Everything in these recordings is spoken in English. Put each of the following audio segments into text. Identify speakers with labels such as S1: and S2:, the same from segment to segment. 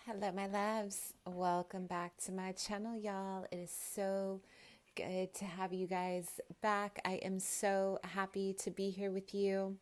S1: Hello, my loves. Welcome back to my channel, y'all. It is so good to have you guys back. I am so happy to be here with you.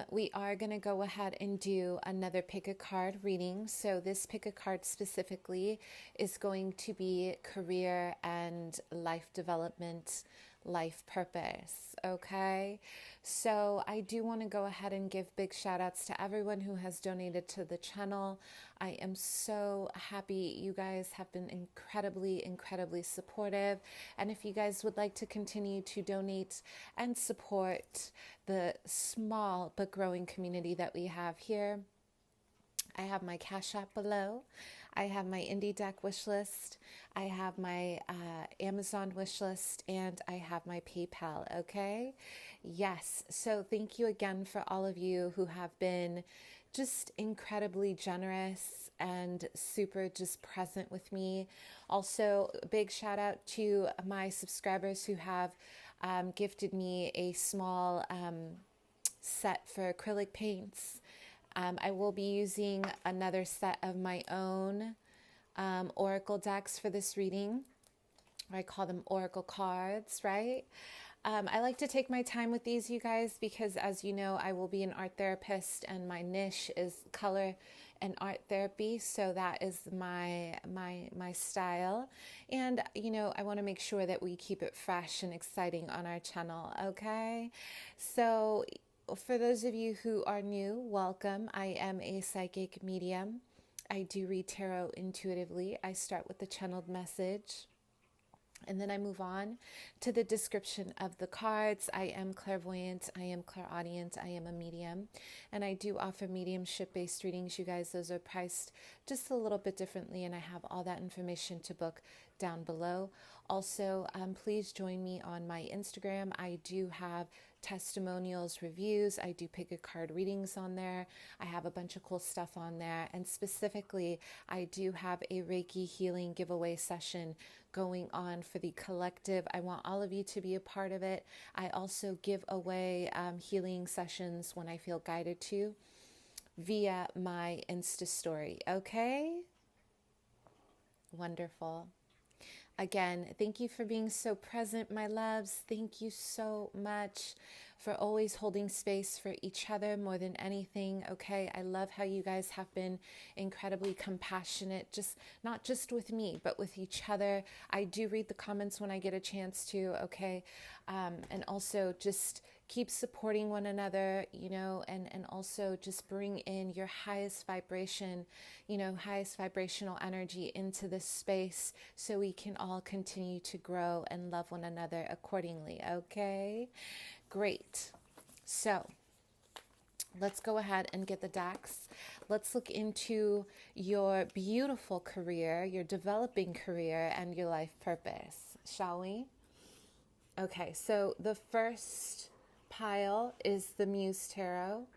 S1: We are going to go ahead and do another pick a card reading. So this pick a card specifically is going to be career and life development, life purpose. Okay. So I do want to go ahead and give big shout outs to everyone who has donated to the channel. I am so happy. You guys have been incredibly supportive. And if you guys would like to continue to donate and support the small but growing community that we have here, I have my Cash App below. I have my Indie Deck wish list. I have my Amazon wish list, and I have my PayPal. Okay. Yes. So thank you again for all of you who have been just incredibly generous and super just present with me. Also, a big shout out to my subscribers who have gifted me a small set for acrylic paints. I will be using another set of my own oracle decks for this reading. I call them oracle cards, right? I like to take my time with these, you guys, because as you know, I will be an art therapist and my niche is color and art therapy. So that is my style. And, you know, I want to make sure that we keep it fresh and exciting on our channel. Okay. So for those of you who are new, welcome. I am a psychic medium. I do read tarot intuitively. I start with the channeled message, and then I move on to the description of the cards. I am clairvoyant, I am clairaudient, I am a medium, and I do offer mediumship-based readings. You guys, those are priced just a little bit differently, and I have all that information to book down below. Also, please join me on my Instagram. I do have testimonials, reviews. I do pick a card readings on there. I have a bunch of cool stuff on there. And specifically, I do have a Reiki healing giveaway session going on for the collective. I want all of you to be a part of it. I also give away healing sessions when I feel guided to via my Insta story. Okay? Wonderful. Again, thank you for being so present, my loves. Thank you so much for always holding space for each other more than anything. Okay, I love how you guys have been incredibly compassionate, just not just with me, but with each other. I do read the comments when I get a chance to. Okay, and also just keep supporting one another, you know, and also just bring in your highest vibration, you know, highest vibrational energy into this space so we can all continue to grow and love one another accordingly. Okay, great. So let's go ahead and get the decks. Let's look into your beautiful career, your developing career, and your life purpose, shall we? Okay, so the first pile is the Muse Tarot.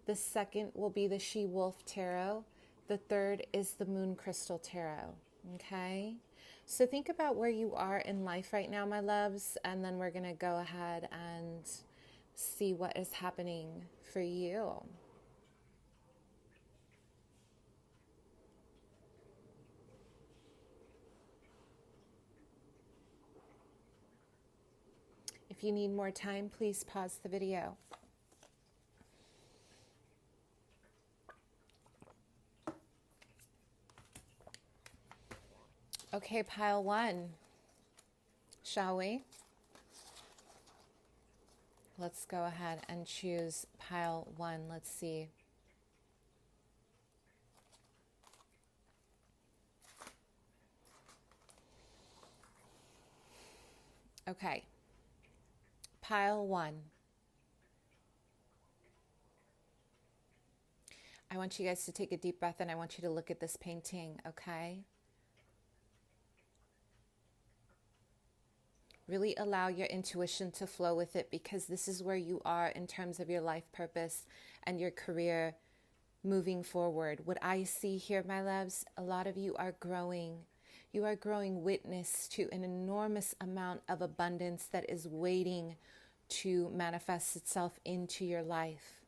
S1: The second will be the She-Wolf Tarot. The third is the Moon Crystal Tarot. Okay, so think about where you are in life right now, my loves, and then we're going to go ahead and see what is happening for you. If you need more time, please pause the video. Okay, pile one, shall we? Let's go ahead and choose pile one. Let's see. Okay, pile one. I want you guys to take a deep breath and I want you to look at this painting, okay? Really allow your intuition to flow with it, because this is where you are in terms of your life purpose and your career moving forward. What I see here, my loves, a lot of you are growing. You are growing witness to an enormous amount of abundance that is waiting to manifest itself into your life.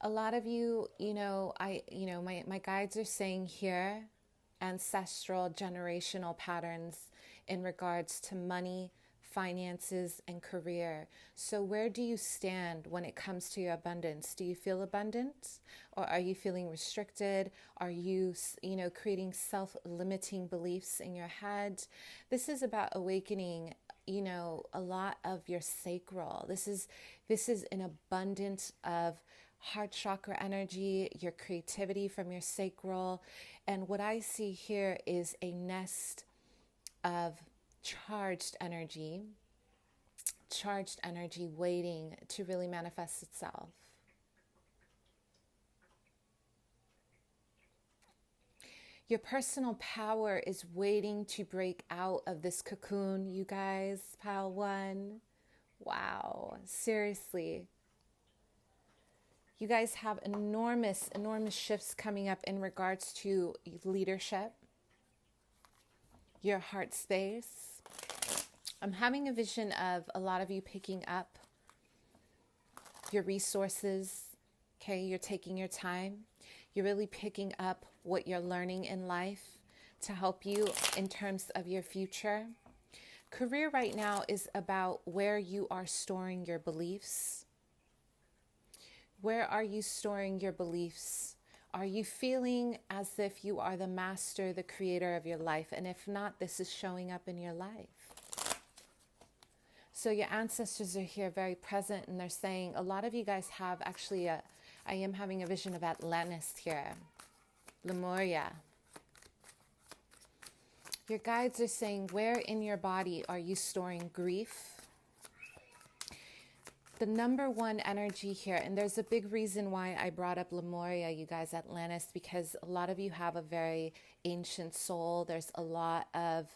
S1: A lot of you, my guides are saying here, ancestral generational patterns in regards to money, finances, and career. So where do you stand when it comes to your abundance? Do you feel abundant, or are you feeling restricted? Are you, creating self-limiting beliefs in your head? This is about awakening, a lot of your sacral. This is an abundance of heart chakra energy, your creativity from your sacral. And what I see here is a nest of charged energy waiting to really manifest itself. Your personal power is waiting to break out of this cocoon, you guys. Pile 1. Wow. Seriously. You guys have enormous shifts coming up in regards to leadership, your heart space. I'm having a vision of a lot of you picking up your resources. Okay, you're taking your time. You're really picking up what you're learning in life to help you in terms of your future. Career right now is about where you are storing your beliefs. Where are you storing your beliefs? Are you feeling as if you are the master, the creator of your life? And if not, this is showing up in your life. So your ancestors are here very present, and they're saying, a lot of you guys have actually I am having a vision of Atlantis here. Lemuria. Your guides are saying, where in your body are you storing grief? The number one energy here, and there's a big reason why I brought up Lemuria, you guys, Atlantis, because a lot of you have a very ancient soul. There's a lot of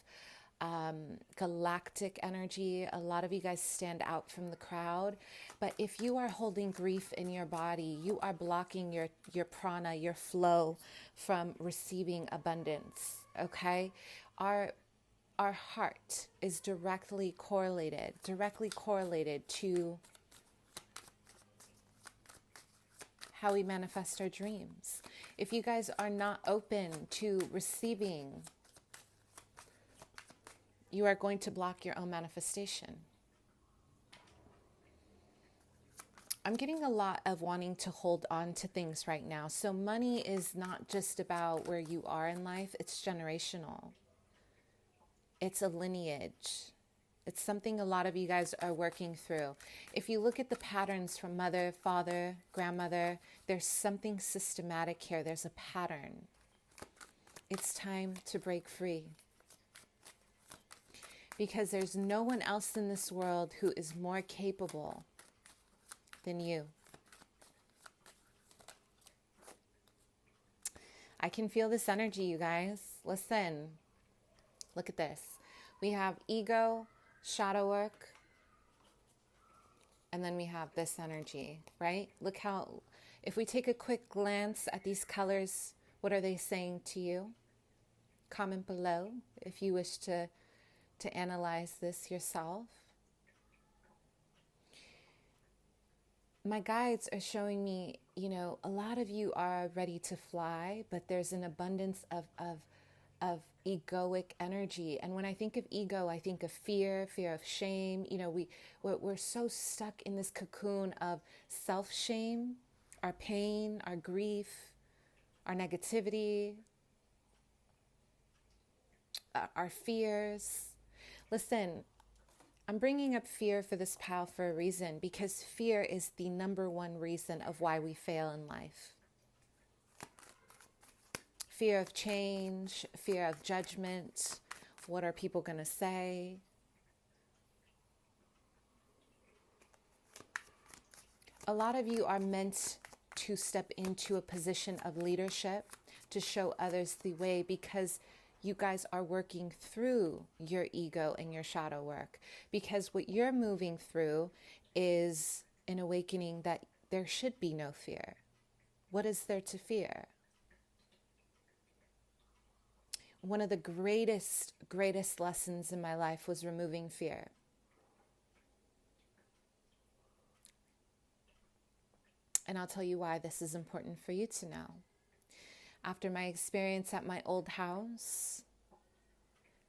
S1: galactic energy. A lot of you guys stand out from the crowd. But if you are holding grief in your body, you are blocking your prana, your flow from receiving abundance, okay? Our heart is directly correlated to how we manifest our dreams. If you guys are not open to receiving, you are going to block your own manifestation. I'm getting a lot of wanting to hold on to things right now. So money is not just about where you are in life, it's generational. It's a lineage. It's something a lot of you guys are working through. If you look at the patterns from mother, father, grandmother, there's something systematic here. There's a pattern. It's time to break free. Because there's no one else in this world who is more capable than you. I can feel this energy, you guys. Listen, look at this. We have ego, shadow work, and then we have this energy, right? Look how, if we take a quick glance at these colors, what are they saying to you? Comment below if you wish to analyze this yourself. My guides are showing me, a lot of you are ready to fly, but there's an abundance of egoic energy. And when I think of ego, I think of fear of shame. We're so stuck in this cocoon of self-shame, our pain, our grief, our negativity, our fears. Listen, I'm bringing up fear for this pile for a reason, because fear is the number one reason of why we fail in life. Fear of change, fear of judgment. What are people going to say? A lot of you are meant to step into a position of leadership to show others the way, because you guys are working through your ego and your shadow work. Because what you're moving through is an awakening that there should be no fear. What is there to fear? One of the greatest lessons in my life was removing fear. And I'll tell you why this is important for you to know. After my experience at my old house,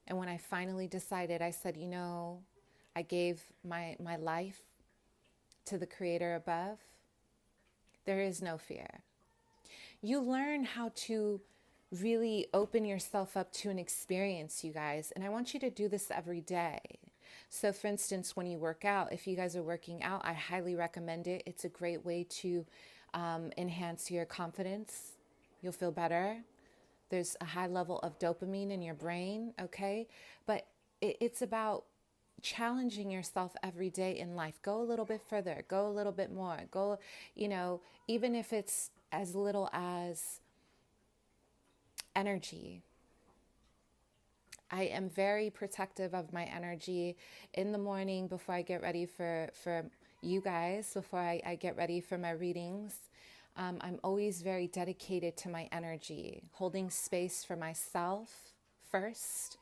S1: and when I finally decided, I said, I gave my life to the Creator above, there is no fear. You learn how to really open yourself up to an experience, you guys. And I want you to do this every day. So for instance, when you work out, if you guys are working out, I highly recommend it. It's a great way to enhance your confidence. You'll feel better. There's a high level of dopamine in your brain, okay? But it's about challenging yourself every day in life. Go a little bit further. Go a little bit more. Go, even if it's as little as energy. I am very protective of my energy in the morning before I get ready for you guys, before I get ready for my readings. I'm always very dedicated to my energy, holding space for myself first.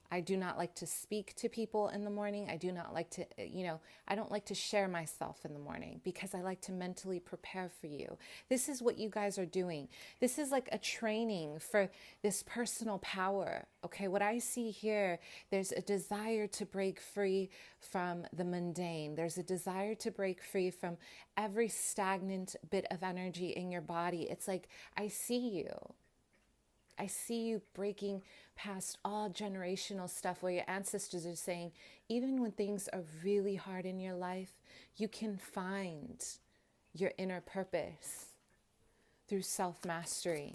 S1: I do not like to speak to people in the morning. I do not like to, I don't like to share myself in the morning because I like to mentally prepare for you. This is what you guys are doing. This is like a training for this personal power. Okay, what I see here, there's a desire to break free from the mundane. There's a desire to break free from every stagnant bit of energy in your body. It's like, I see you. I see you breaking past all generational stuff where your ancestors are saying, even when things are really hard in your life, you can find your inner purpose through self-mastery.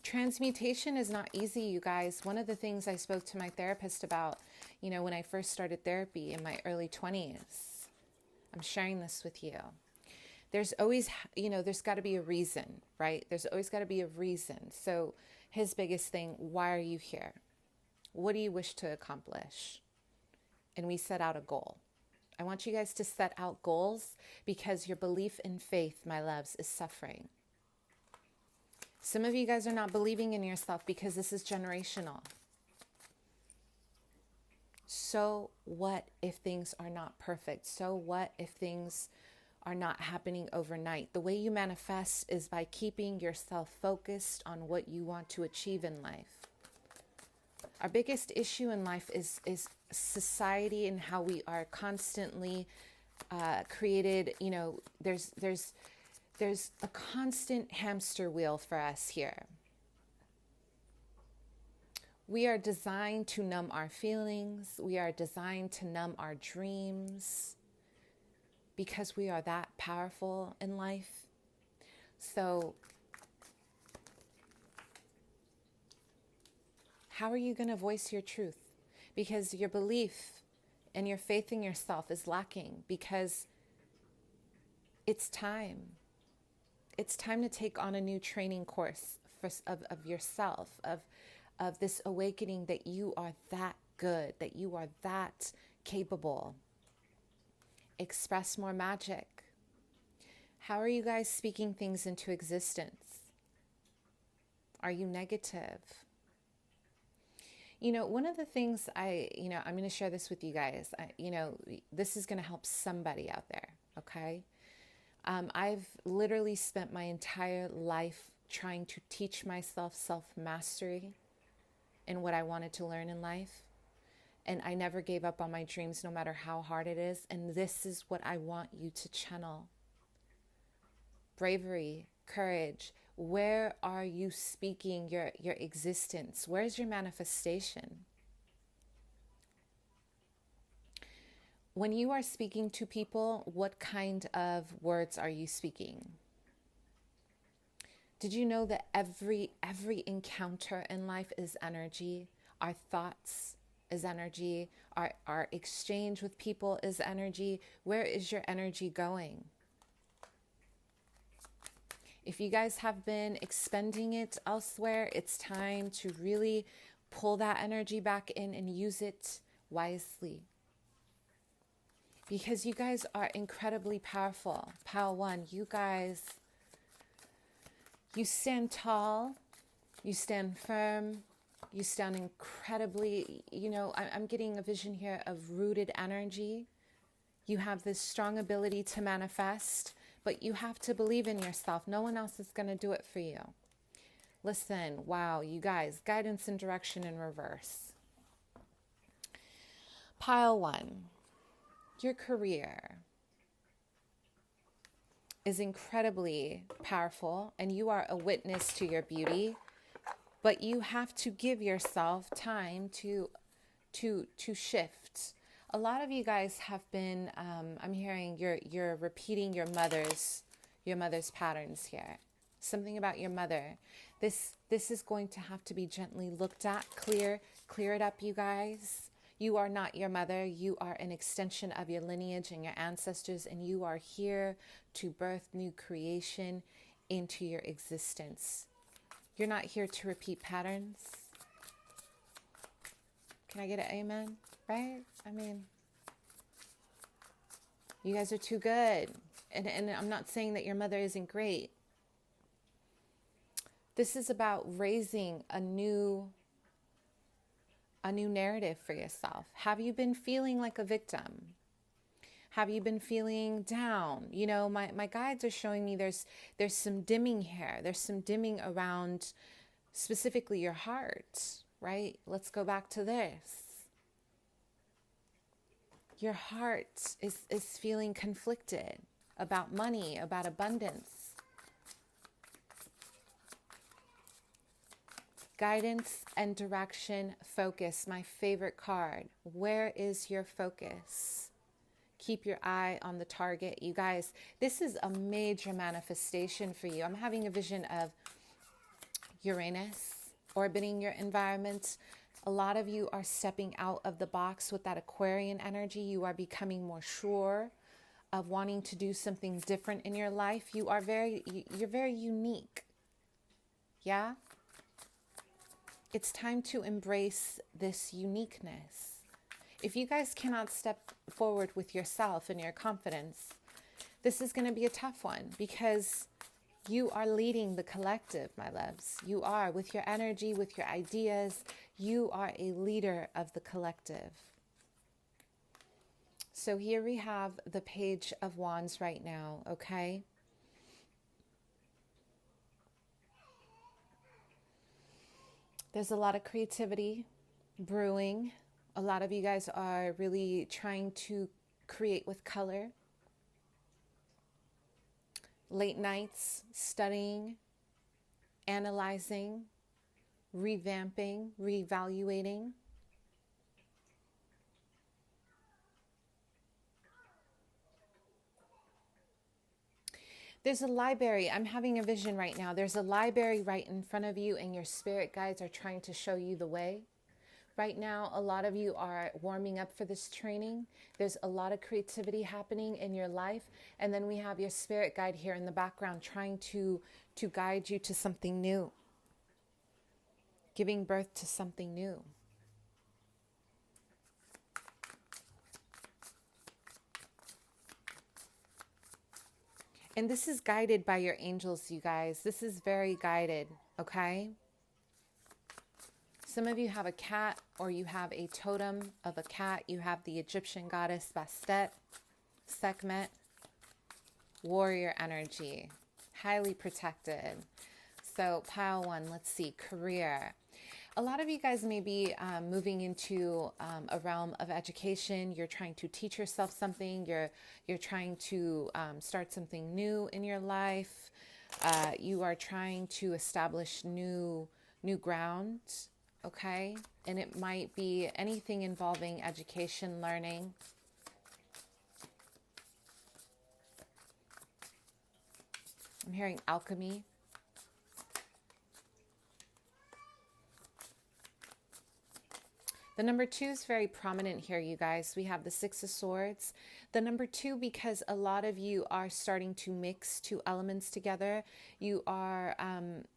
S1: Transmutation is not easy, you guys. One of the things I spoke to my therapist about, when I first started therapy in my early 20s, I'm sharing this with you. There's always, there's got to be a reason, right? There's always got to be a reason. So his biggest thing, why are you here? What do you wish to accomplish? And we set out a goal. I want you guys to set out goals because your belief in faith, my loves, is suffering. Some of you guys are not believing in yourself because this is generational. So what if things are not perfect? So what if things are not happening overnight? The way you manifest is by keeping yourself focused on what you want to achieve in life. Our biggest issue in life is society and how we are constantly created. There's a constant hamster wheel for us here. We are designed to numb our feelings. We are designed to numb our dreams, because we are that powerful in life. So how are you going to voice your truth? Because your belief and your faith in yourself is lacking, because it's time. It's time to take on a new training course of yourself, of this awakening that you are that good, that you are that capable. Express more magic. How are you guys speaking things into existence? Are you negative? One of the things I'm going to share this with you guys. This is going to help somebody out there, okay? I've literally spent my entire life trying to teach myself self-mastery in what I wanted to learn in life. And I never gave up on my dreams, no matter how hard it is. And this is what I want you to channel. Bravery, courage. Where are you speaking your existence? Where's your manifestation? When you are speaking to people, what kind of words are you speaking? Did you know that every encounter in life is energy? Our thoughts is energy. Our exchange with people is energy. Where is your energy going? If you guys have been expending it elsewhere, it's time to really pull that energy back in and use it wisely. Because you guys are incredibly powerful. Pile 1, you guys, you stand tall, you stand firm, you stand incredibly, I'm getting a vision here of rooted energy. You have this strong ability to manifest. but you have to believe in yourself. No one else is going to do it for you. Listen, wow, you guys, guidance and direction in reverse. Pile 1, your career is incredibly powerful and you are a witness to your beauty, but you have to give yourself time to shift. A lot of you guys have been, I'm hearing you're repeating your mother's patterns here. Something about your mother. This is going to have to be gently looked at, clear it up, you guys. You are not your mother. You are an extension of your lineage and your ancestors, and you are here to birth new creation into your existence. You're not here to repeat patterns. Can I get an amen? Right? I mean, you guys are too good. And I'm not saying that your mother isn't great. This is about raising a new narrative for yourself. Have you been feeling like a victim? Have you been feeling down? You know, my guides are showing me there's some dimming here. There's some dimming around specifically your heart, right? Let's go back to this. Your heart is feeling conflicted about money, about abundance. Guidance and direction, focus, my favorite card. Where is your focus? Keep your eye on the target. You guys, this is a major manifestation for you. I'm having a vision of Uranus orbiting your environment. A lot of you are stepping out of the box with that Aquarian energy. You are becoming more sure of wanting to do something different in your life. You're very unique. Yeah? It's time to embrace this uniqueness. If you guys cannot step forward with yourself and your confidence, this is going to be a tough one because you are leading the collective, my loves. You are, with your energy, with your ideas, you are a leader of the collective. So here we have the Page of Wands right now, okay? There's a lot of creativity brewing. A lot of you guys are really trying to create with color. Late nights, studying, analyzing, revamping, reevaluating. There's a library. I'm having a vision right now. There's a library right in front of you and your spirit guides are trying to show you the way. Right now, a lot of you are warming up for this training. There's a lot of creativity happening in your life. And then we have your spirit guide here in the background trying to guide you to something new. Giving birth to something new. And this is guided by your angels, you guys. This is very guided, okay? Some of you have a cat or you have a totem of a cat. You have the Egyptian goddess Bastet, Sekhmet, warrior energy, highly protected. So pile 1, let's see, career. A lot of you guys may be moving into a realm of education. You're trying to teach yourself something. You're trying to start something new in your life. You are trying to establish new ground, okay? And it might be anything involving education, learning. I'm hearing alchemy. The number 2 is very prominent here, you guys. We have the 6 of Swords. The number 2, because a lot of you are starting to mix 2 elements together. You are,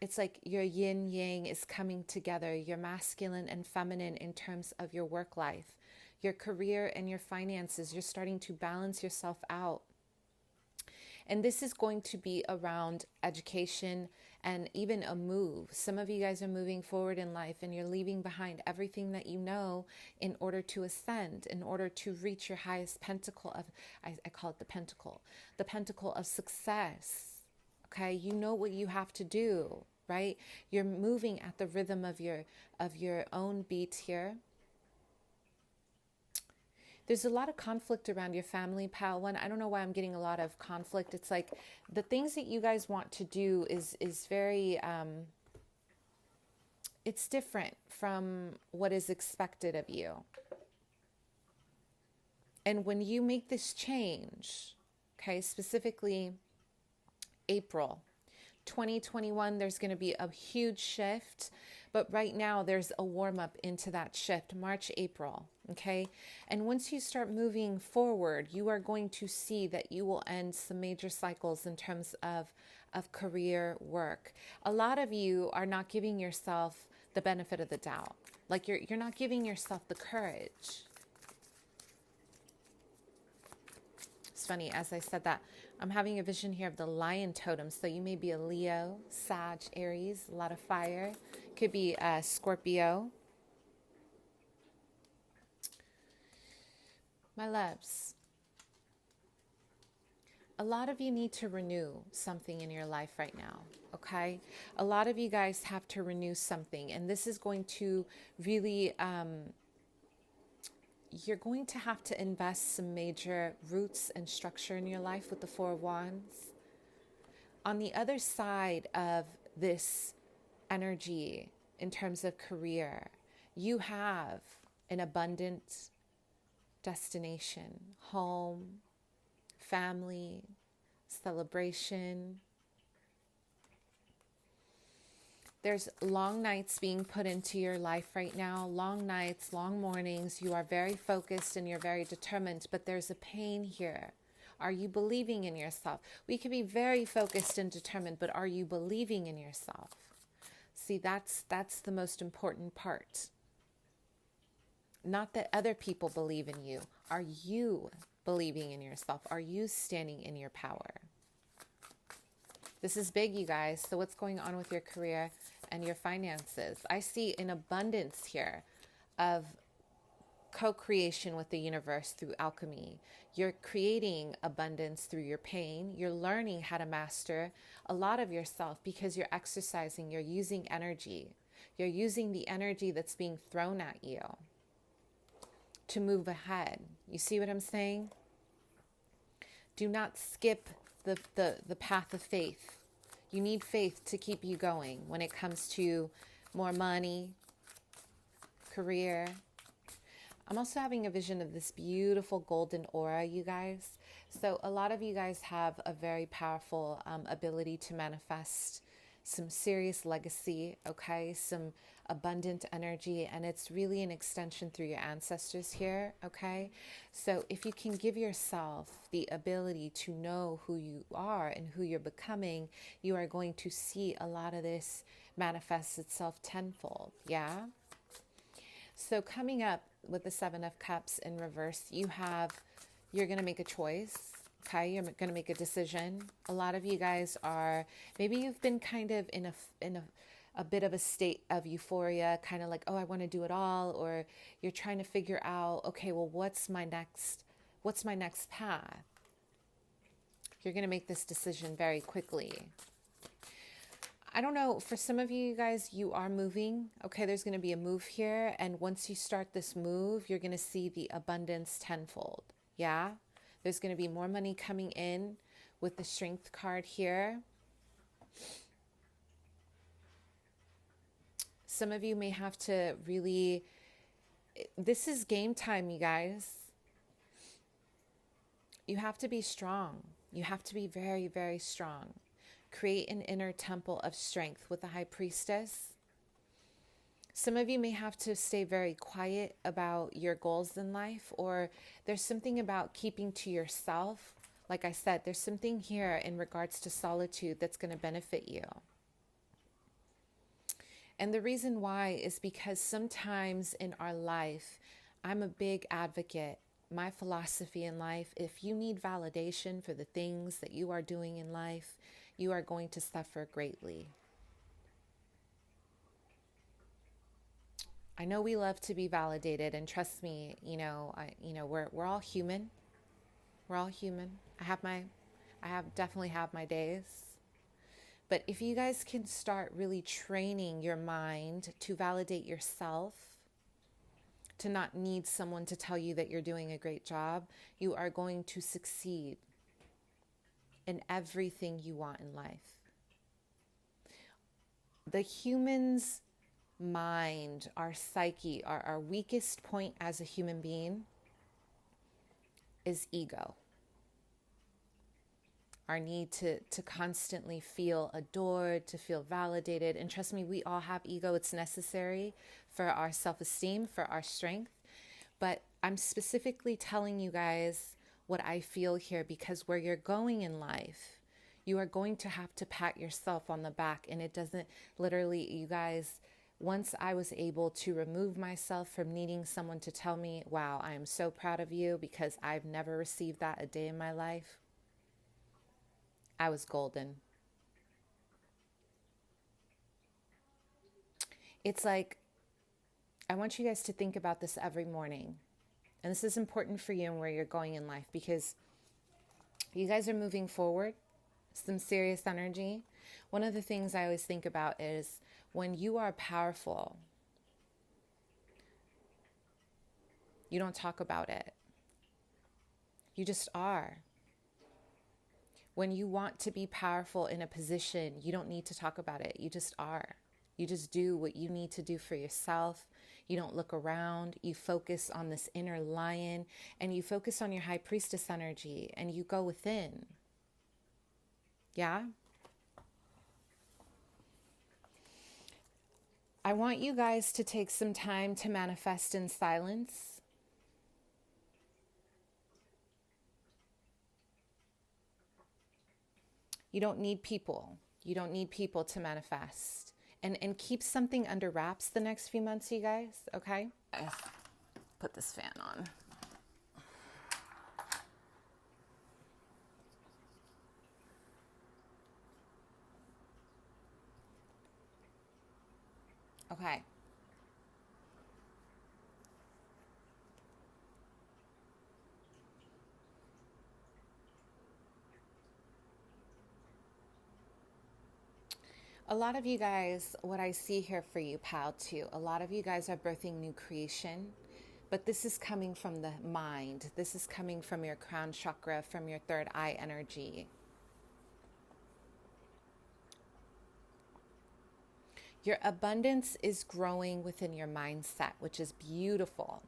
S1: it's like your yin yang is coming together, your masculine and feminine in terms of your work life, your career and your finances. You're starting to balance yourself out. And this is going to be around education and even a move. Some of you guys are moving forward in life and you're leaving behind everything that you know in order to ascend, in order to reach your highest pentacle of, I call it the pentacle of success. Okay, you know what you have to do, right? You're moving at the rhythm of your own beat here. There's a lot of conflict around your family, pal one. I don't know why I'm getting a lot of conflict. It's like the things that you guys want to do is very, it's different from what is expected of you. And when you make this change, okay, specifically April 2021, there's going to be a huge shift. But right now, there's a warm up into that shift, March, April. Okay. And once you start moving forward, you are going to see that you will end some major cycles in terms of career work. A lot of you are not giving yourself the benefit of the doubt. Like you're not giving yourself the courage. It's funny, as I said that, I'm having a vision here of the lion totem. So you may be a Leo, Sag, Aries, a lot of fire. Could be a Scorpio. My loves, a lot of you need to renew something in your life right now, okay? A lot of you guys have to renew something, and this is going to really, you're going to have to invest some major roots and structure in your life with the Four of Wands. On the other side of this energy, in terms of career, you have an abundant destination, home, family, celebration. There's long nights being put into your life right now, long nights, long mornings. You are very focused and you're very determined, but there's a pain here. Are you believing in yourself? We can be very focused and determined, but are you believing in yourself? See, that's the most important part. Not that other people believe in you. Are you believing in yourself? Are you standing in your power? This is big, you guys. So what's going on with your career and your finances? I see an abundance here of co-creation with the universe through alchemy. You're creating abundance through your pain. You're learning how to master a lot of yourself because you're exercising. You're using energy. You're using the energy that's being thrown at you to move ahead. You see what I'm saying? Do not skip the path of faith. You need faith to keep you going when it comes to more money, career. I'm also having a vision of this beautiful golden aura, you guys. So a lot of you guys have a very powerful ability to manifest some serious legacy, okay? Some abundant energy, and it's really an extension through your ancestors here, okay? So if you can give yourself the ability to know who you are and who you're becoming, you are going to see a lot of this manifest itself tenfold, yeah? So coming up with the Seven of Cups in reverse, you're going to make a choice. Okay, you're going to make a decision. A lot of you guys are, maybe you've been kind of in a bit of a state of euphoria, kind of like, oh, I want to do it all, or you're trying to figure out, okay, well, what's my next path? You're going to make this decision very quickly. I don't know, for some of you guys, you are moving. Okay, there's going to be a move here, and once you start this move, you're going to see the abundance tenfold. Yeah? There's going to be more money coming in with the Strength card here. Some of you may have to really, this is game time, you guys. You have to be strong. You have to be very, very strong. Create an inner temple of strength with the High Priestess. Some of you may have to stay very quiet about your goals in life, or there's something about keeping to yourself. Like I said, there's something here in regards to solitude that's going to benefit you. And the reason why is because sometimes in our life, I'm a big advocate my philosophy in life, if you need validation for the things that you are doing in life, you are going to suffer greatly. I know we love to be validated, and trust me, we're all human. We're all human. Definitely have my days. But if you guys can start really training your mind to validate yourself, to not need someone to tell you that you're doing a great job, you are going to succeed in everything you want in life. The human's mind, our psyche, our weakest point as a human being is ego. Our need to constantly feel adored, to feel validated. And trust me, we all have ego. It's necessary for our self-esteem, for our strength. But I'm specifically telling you guys what I feel here, because where you're going in life, you are going to have to pat yourself on the back. And it doesn't literally, you guys, once I was able to remove myself from needing someone to tell me, wow, I am so proud of you, because I've never received that a day in my life, I was golden. It's like, I want you guys to think about this every morning. And this is important for you and where you're going in life, because you guys are moving forward, some serious energy. One of the things I always think about is when you are powerful, you don't talk about it. You just are. When you want to be powerful in a position, you don't need to talk about it. You just are. You just do what you need to do for yourself. You don't look around. You focus on this inner lion, and you focus on your high priestess energy, and you go within. Yeah? I want you guys to take some time to manifest in silence. You don't need people. You don't need people to manifest. And keep something under wraps the next few months, you guys, okay? Put this fan on. Okay. A lot of you guys, what I see here for you, pal, too, a lot of you guys are birthing new creation, but this is coming from the mind. This is coming from your crown chakra, from your third eye energy. Your abundance is growing within your mindset, which is beautiful.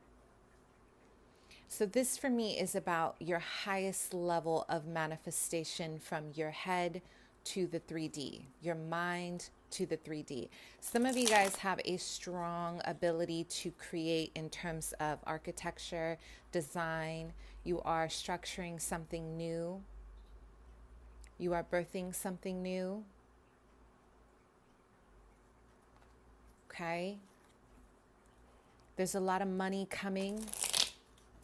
S1: So this for me is about your highest level of manifestation, from your head to the 3D, your mind to the 3D. Some of you guys have a strong ability to create in terms of architecture, design. You are structuring something new. You are birthing something new. Okay? There's a lot of money coming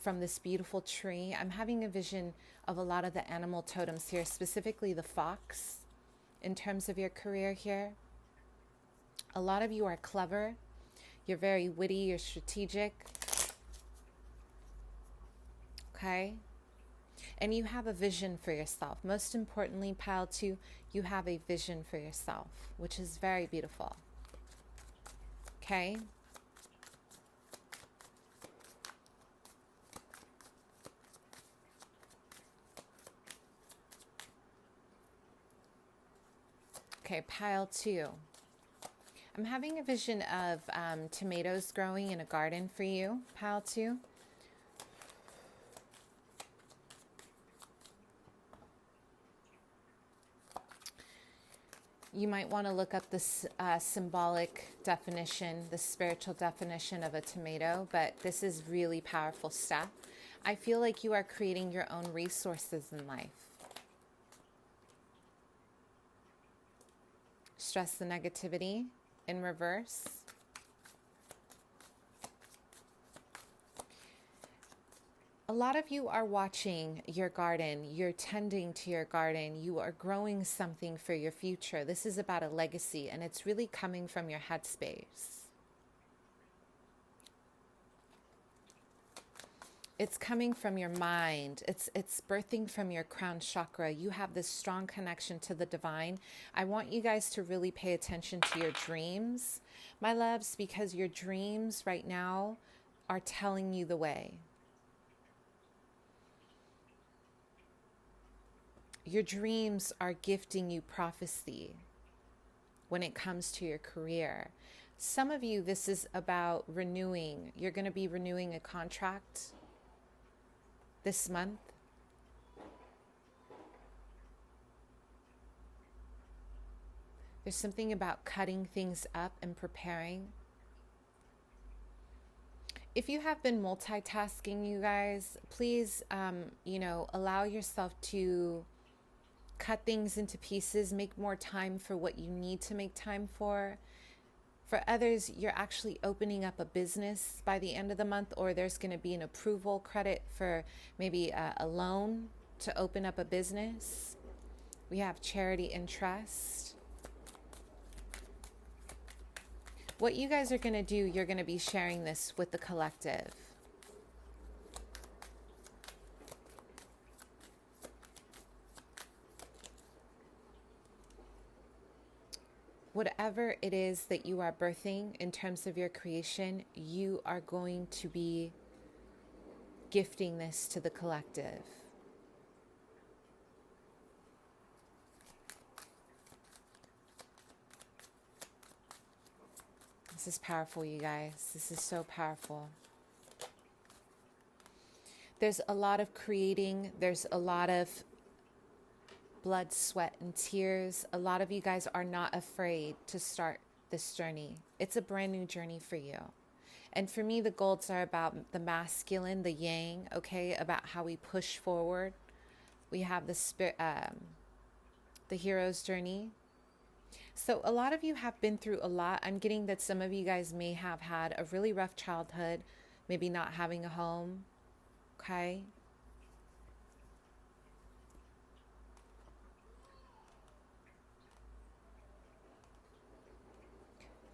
S1: from this beautiful tree. I'm having a vision of a lot of the animal totems here, specifically the fox. In terms of your career here, a lot of you are clever. You're very witty. You're strategic. Okay? And you have a vision for yourself. Most importantly, pile 2, you have a vision for yourself, which is very beautiful. Okay? Okay, pile 2. I'm having a vision of tomatoes growing in a garden for you, pile 2. You might want to look up this symbolic definition, the spiritual definition of a tomato, but this is really powerful stuff. I feel like you are creating your own resources in life. Stress the negativity in reverse. A A lot of you are watching your garden, you're tending to your garden, you are growing something for your future. This is about a legacy, and it's really coming from your headspace. It's coming from your mind. It's birthing from your crown chakra. You have this strong connection to the divine. I want you guys to really pay attention to your dreams, my loves, because your dreams right now are telling you the way. Your dreams are gifting you prophecy when it comes to your career. Some of you, this is about renewing. You're going to be renewing a contract this month. There's something about cutting things up and preparing. If you have been multitasking, you guys, please, allow yourself to cut things into pieces, make more time for what you need to make time for. For others, you're actually opening up a business by the end of the month, or there's going to be an approval credit for maybe a loan to open up a business. We have charity and trust. What you guys are going to do, you're going to be sharing this with the collective. Whatever it is that you are birthing in terms of your creation, you are going to be gifting this to the collective. This is powerful, you guys. This is so powerful. There's a lot of creating. There's a lot of blood, sweat, and tears. A lot of you guys are not afraid to start this journey. It's a brand new journey for you. And for me, the golds are about the masculine, the yang, okay, about how we push forward. We have the spirit, the hero's journey. So a lot of you have been through a lot. I'm getting that some of you guys may have had a really rough childhood, maybe not having a home, okay?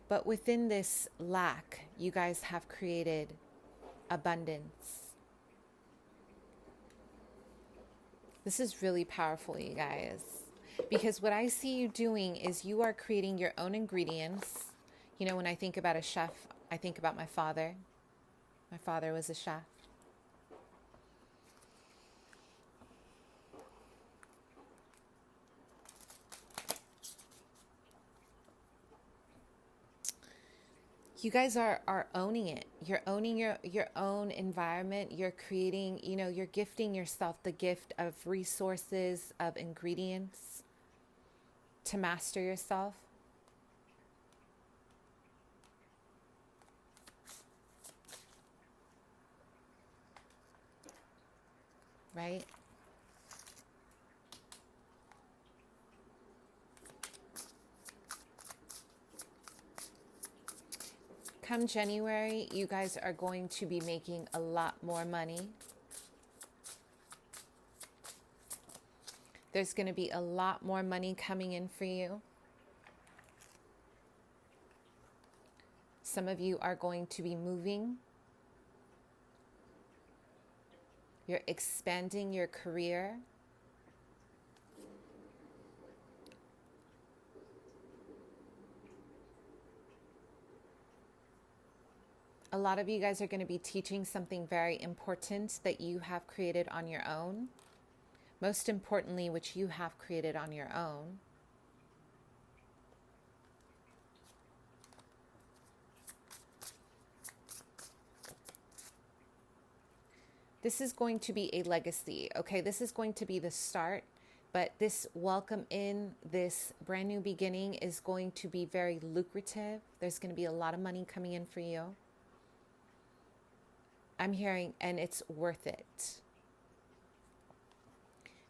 S1: But within this lack, you guys have created abundance. This is really powerful, you guys. Because what I see you doing is you are creating your own ingredients. You know, when I think about a chef, I think about my father. My father was a chef. You guys are owning it. You're owning your own environment. You're creating, you're gifting yourself the gift of resources, of ingredients to master yourself. Right? Come January, you guys are going to be making a lot more money. There's going to be a lot more money coming in for you. Some of you are going to be moving. You're expanding your career. A lot of you guys are going to be teaching something very important that you have created on your own. Most importantly, which you have created on your own. This is going to be a legacy, okay? This is going to be the start, but this welcome in, this brand new beginning is going to be very lucrative. There's going to be a lot of money coming in for you. I'm hearing, and it's worth it.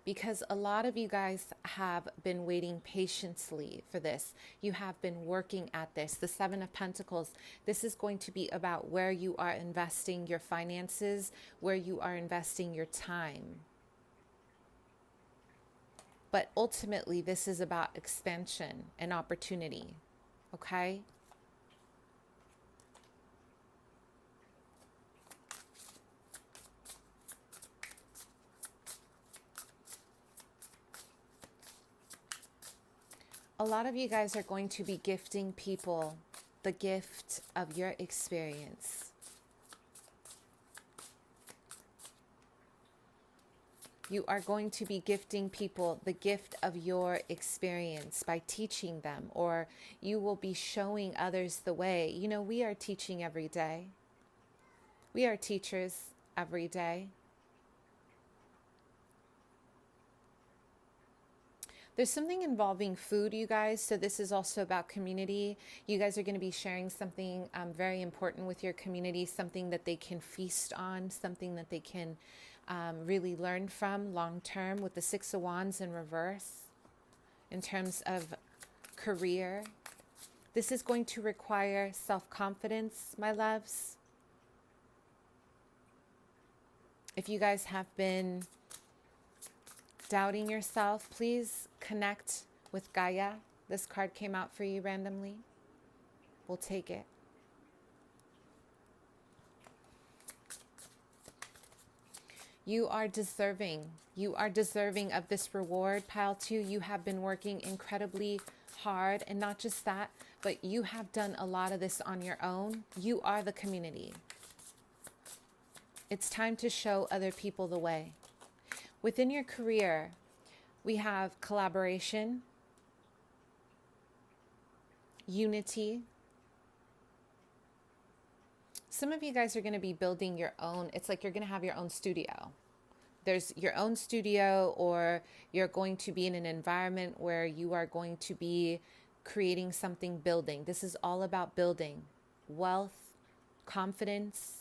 S1: because a lot of you guys have been waiting patiently for this. You have been working at this. The Seven of Pentacles, this is going to be about where you are investing your finances, where you are investing your time. But ultimately, this is about expansion and opportunity, okay? A lot of you guys are going to be gifting people the gift of your experience. You are going to be gifting people the gift of your experience by teaching them, or you will be showing others the way. You know, we are teaching every day. We are teachers every day. There's something involving food, you guys. So this is also about community. You guys are going to be sharing something very important with your community, something that they can feast on, something that they can really learn from long term, with the Six of Wands in reverse. In terms of career, this is going to require self-confidence, my loves. If you guys have been doubting yourself, please connect with Gaia. This card came out for you randomly. We'll take it. You are deserving. You are deserving of this reward, pile 2. You have been working incredibly hard, and not just that, but you have done a lot of this on your own. You are the community. It's time to show other people the way. Within your career, we have collaboration, unity. Some of you guys are going to be building your own. It's like you're going to have your own studio. There's your own studio, or you're going to be in an environment where you are going to be creating something, building. This is all about building wealth, confidence.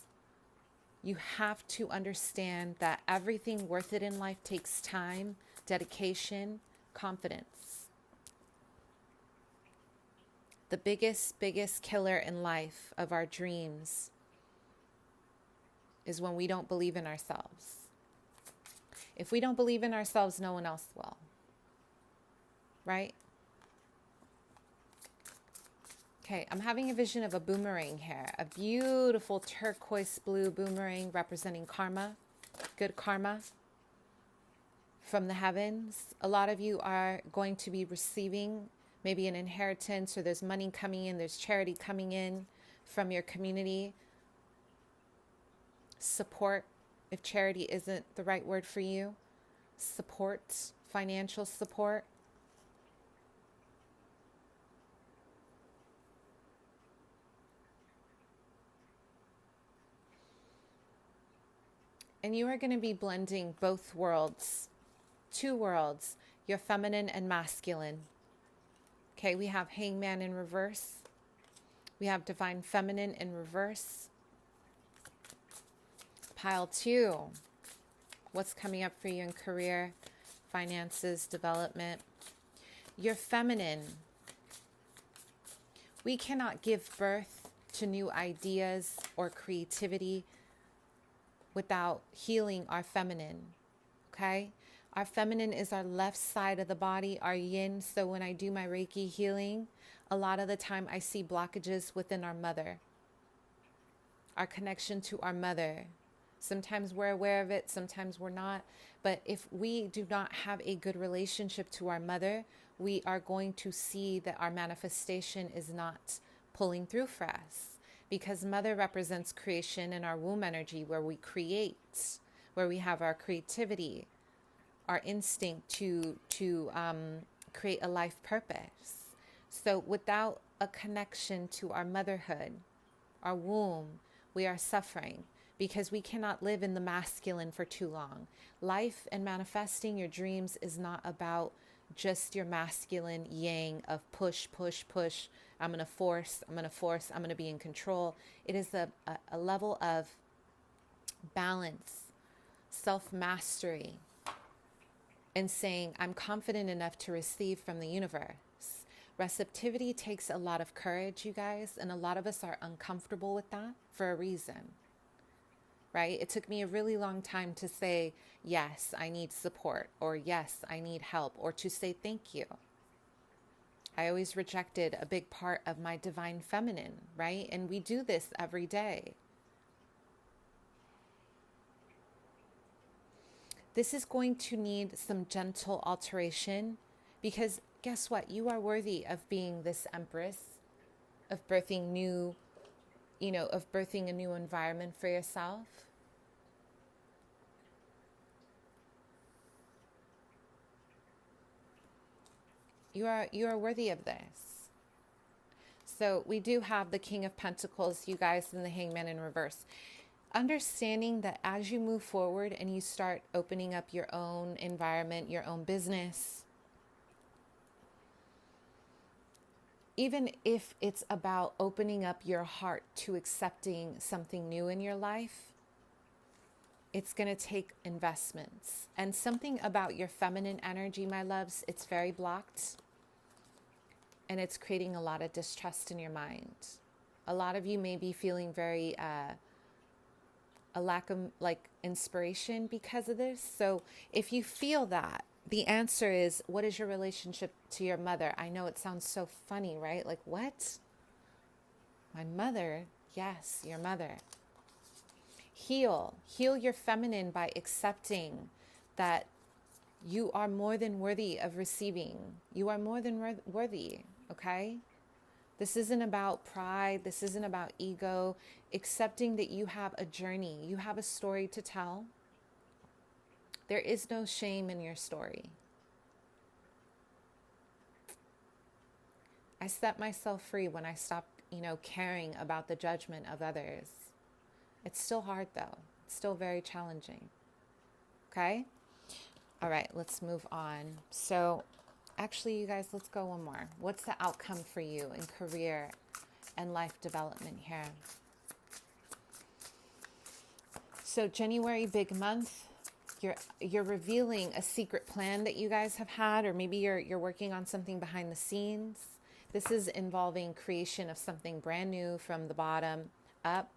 S1: You have to understand that everything worth it in life takes time, dedication, confidence. The biggest killer in life of our dreams is when we don't believe in ourselves. If we don't believe in ourselves, no one else will. Right? Okay, I'm having a vision of a boomerang here. A beautiful turquoise blue boomerang representing karma, good karma from the heavens. A lot of you are going to be receiving maybe an inheritance, or there's money coming in, there's charity coming in from your community. Support, if charity isn't the right word for you. Support, financial support. And you are going to be blending both worlds, two worlds, your feminine and masculine. Okay, we have Hangman in reverse. We have Divine Feminine in reverse. Pile 2. What's coming up for you in career, finances, development? Your feminine. We cannot give birth to new ideas or creativity without healing our feminine, okay? Our feminine is our left side of the body, our yin. So when I do my Reiki healing, a lot of the time I see blockages within our mother, our connection to our mother. Sometimes we're aware of it, sometimes we're not. But if we do not have a good relationship to our mother, we are going to see that our manifestation is not pulling through for us. Because mother represents creation and our womb energy, where we create, where we have our creativity, our instinct to create a life purpose. So without a connection to our motherhood, our womb, we are suffering, because we cannot live in the masculine for too long. Life and manifesting your dreams is not about just your masculine yang of push, push, push. I'm going to force, I'm going to be in control. It is a level of balance, self-mastery, and saying, I'm confident enough to receive from the universe. Receptivity takes a lot of courage, you guys, and a lot of us are uncomfortable with that for a reason, right? It took me a really long time to say, yes, I need support, or yes, I need help, or to say thank you. I always rejected a big part of my divine feminine, right? And we do this every day. This is going to need some gentle alteration, because guess what? You are worthy of being this empress, of birthing new, of birthing a new environment for yourself. You are worthy of this. So we do have the King of Pentacles, you guys, and the Hangman in reverse. Understanding that as you move forward and you start opening up your own environment, your own business, even if it's about opening up your heart to accepting something new in your life, it's going to take investments. And something about your feminine energy, my loves, it's very blocked. And it's creating a lot of distrust in your mind. A lot of you may be feeling very, a lack of inspiration because of this. So if you feel that, the answer is, what is your relationship to your mother? I know it sounds so funny, right? Like, what? My mother? Yes, your mother. Heal your feminine by accepting that you are more than worthy of receiving. You are more than worthy, okay? This isn't about pride. This isn't about ego. Accepting that you have a journey. You have a story to tell. There is no shame in your story. I set myself free when I stopped, caring about the judgment of others. It's still hard though. It's still very challenging. Okay? All right, let's move on. So actually, you guys, let's go one more. What's the outcome for you in career and life development here? So January, big month. You're revealing a secret plan that you guys have had, or maybe you're working on something behind the scenes. This is involving creation of something brand new from the bottom up.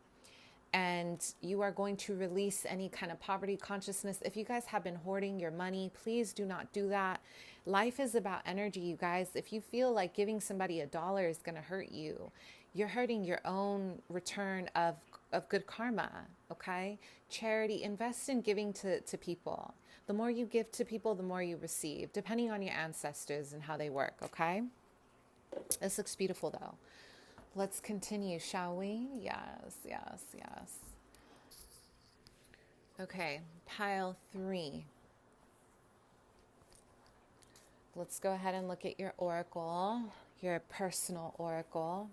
S1: And you are going to release any kind of poverty consciousness. If you guys have been hoarding your money, please do not do that. Life is about energy, you guys. If you feel like giving somebody $1 is going to hurt you, you're hurting your own return of good karma, okay? Charity, invest in giving to people. The more you give to people, the more you receive, depending on your ancestors and how they work, okay? This looks beautiful, though. Let's continue, shall we? Yes, yes, yes. Okay, pile 3. Let's go ahead and look at your oracle, your personal oracle.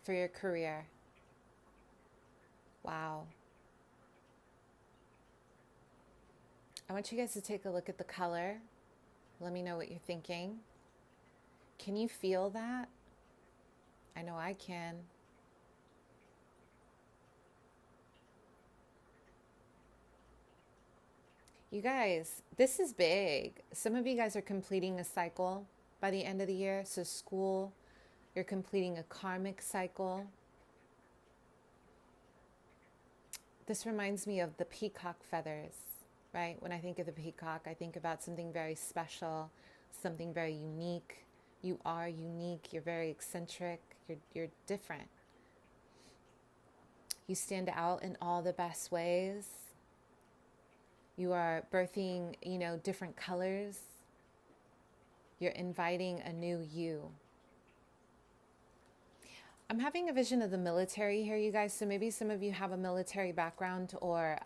S1: For your career. Wow. I want you guys to take a look at the color. Let me know what you're thinking. Can you feel that? I know I can. You guys, this is big. Some of you guys are completing a cycle by the end of the year. So school, you're completing a karmic cycle. This reminds me of the peacock feathers. Right? When I think of the peacock, I think about something very special, something very unique. You are unique. You're very eccentric. You're different. You stand out in all the best ways. You are birthing, different colors. You're inviting a new you. I'm having a vision of the military here, you guys. So maybe some of you have a military background, or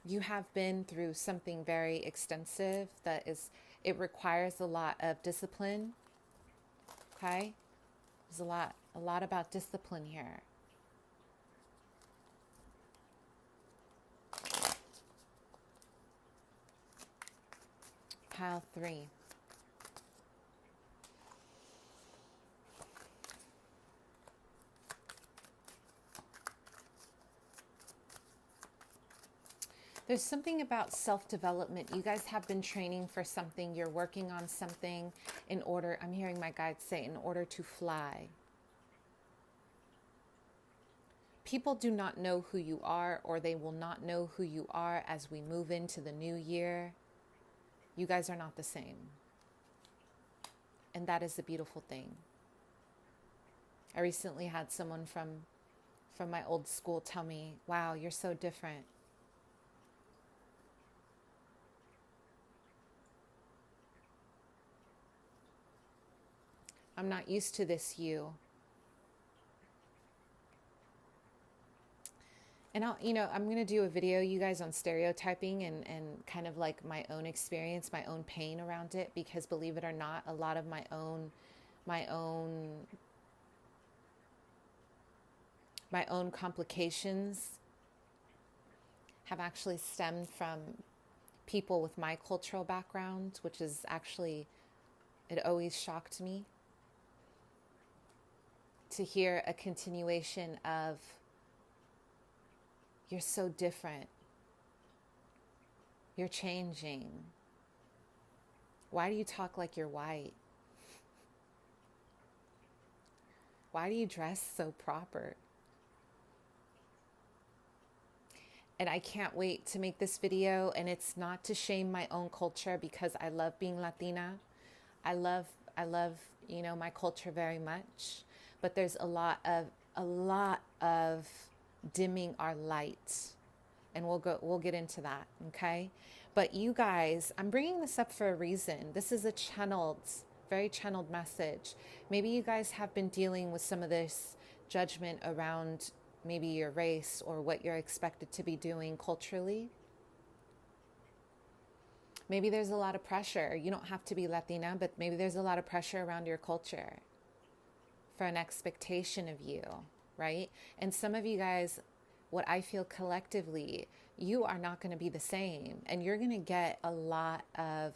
S1: you have been through something very extensive it requires a lot of discipline. Okay? There's a lot about discipline here. Pile 3. There's something about self-development. You guys have been training for something. You're working on something in order, I'm hearing my guides say, in order to fly. People do not know who you are, or they will not know who you are as we move into the new year. You guys are not the same. And that is the beautiful thing. I recently had someone from my old school tell me, wow, you're so different. I'm not used to this you. And I'm going to do a video, you guys, on stereotyping and kind of like my own experience, my own pain around it, because believe it or not, a lot of my own complications have actually stemmed from people with my cultural background, which is actually, it always shocked me to hear a continuation of, you're so different. You're changing. Why do you talk like you're white? Why do you dress so proper? And I can't wait to make this video. And it's not to shame my own culture, because I love being Latina. I love, my culture very much. But there's a lot of dimming our light, and we'll get into that, okay? But you guys, I'm bringing this up for a reason. This is a very channeled message. Maybe you guys have been dealing with some of this judgment around maybe your race or what you're expected to be doing culturally. Maybe there's a lot of pressure. You don't have to be Latina, but maybe there's a lot of pressure around your culture for an expectation of you, right? And some of you guys, what I feel collectively, you are not going to be the same. And you're going to get a lot of,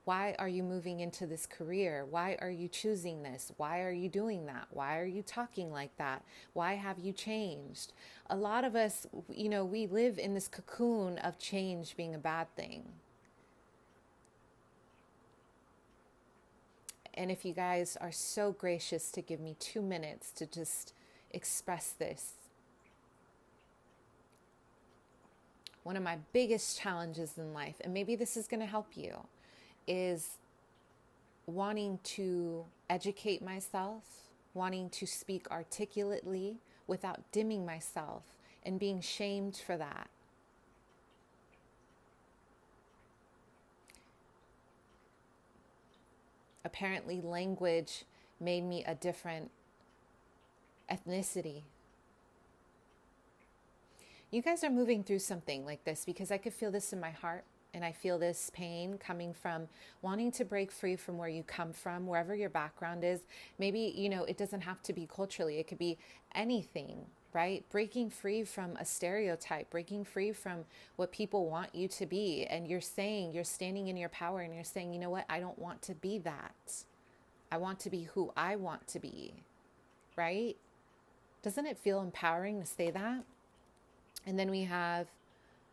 S1: why are you moving into this career? Why are you choosing this? Why are you doing that? Why are you talking like that? Why have you changed? A lot of us, we live in this cocoon of change being a bad thing. And if you guys are so gracious to give me 2 minutes to just express this. One of my biggest challenges in life, and maybe this is going to help you, is wanting to educate myself, wanting to speak articulately without dimming myself and being shamed for that. Apparently, language made me a different ethnicity. You guys are moving through something like this, because I could feel this in my heart, and I feel this pain coming from wanting to break free from where you come from, wherever your background is. Maybe, it doesn't have to be culturally. It could be anything, right? Breaking free from a stereotype, breaking free from what people want you to be. And you're standing in your power, and you're saying, you know what? I don't want to be that. I want to be who I want to be, right? Doesn't it feel empowering to say that? And then we have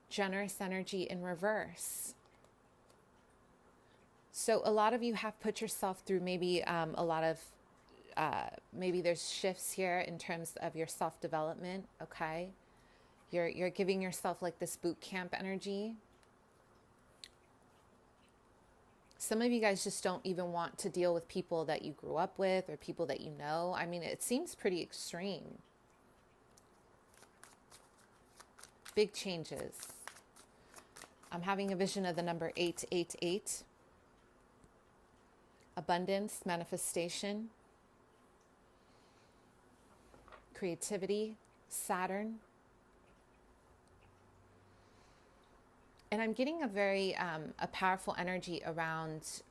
S1: generous energy in reverse. So a lot of you have put yourself through maybe a lot of, maybe there's shifts here in terms of your self-development, okay? You're giving yourself like this boot camp energy. Some of you guys just don't even want to deal with people that you grew up with or people that you know. I mean, it seems pretty extreme. Big changes. I'm having a vision of the number 888. Abundance, manifestation, creativity, Saturn. And I'm getting a very a powerful energy around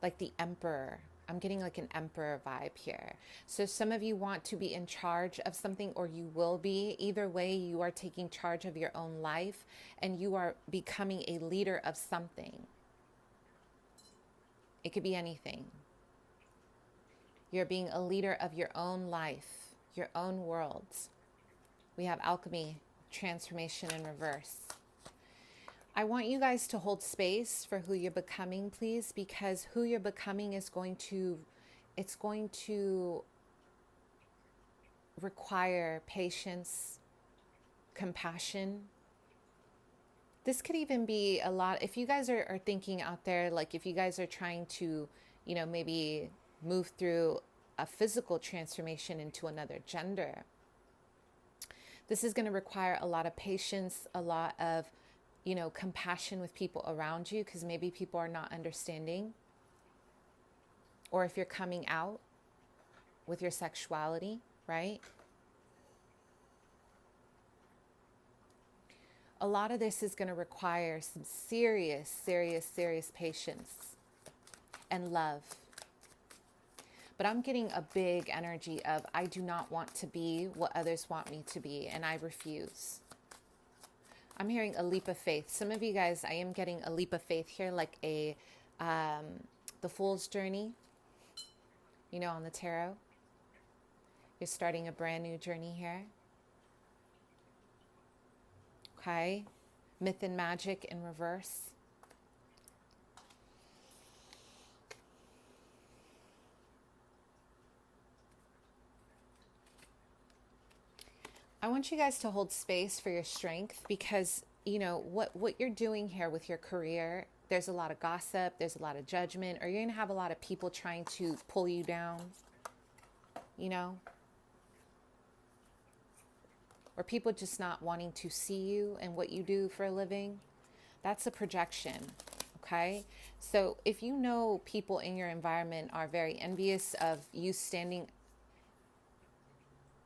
S1: like the Emperor. I'm getting like an Emperor vibe here. So some of you want to be in charge of something, or you will be. Either way, you are taking charge of your own life, and you are becoming a leader of something. It could be anything. You're being a leader of your own life, your own world. We have alchemy, transformation in reverse. I want you guys to hold space for who you're becoming, please, because who you're becoming is going to require patience, compassion. This could even be a lot, if you guys are thinking out there, like if you guys are trying to, maybe move through a physical transformation into another gender. This is going to require a lot of patience, a lot of, compassion with people around you, because maybe people are not understanding. Or if you're coming out with your sexuality, right? A lot of this is going to require some serious, serious, serious patience and love. But I'm getting a big energy of, I do not want to be what others want me to be, and I refuse. I'm hearing a leap of faith. Some of you guys, I am getting a leap of faith here, like the Fool's Journey, on the tarot. You're starting a brand new journey here. Okay? Myth and magic in reverse. I want you guys to hold space for your strength, because, what you're doing here with your career, there's a lot of gossip, there's a lot of judgment, or you're going to have a lot of people trying to pull you down, or people just not wanting to see you and what you do for a living. That's a projection, okay? So if people in your environment are very envious of you standing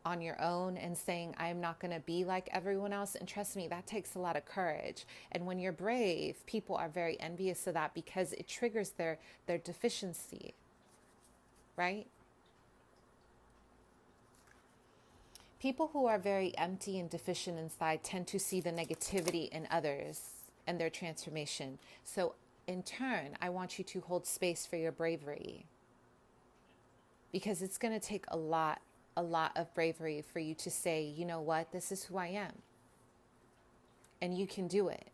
S1: on your own and saying, I am not going to be like everyone else. And trust me, that takes a lot of courage. And when you're brave, people are very envious of that, because it triggers their deficiency, right? People who are very empty and deficient inside tend to see the negativity in others and their transformation. So in turn, I want you to hold space for your bravery, because it's going to take a lot of bravery for you to say, you know what, this is who I am. And you can do it,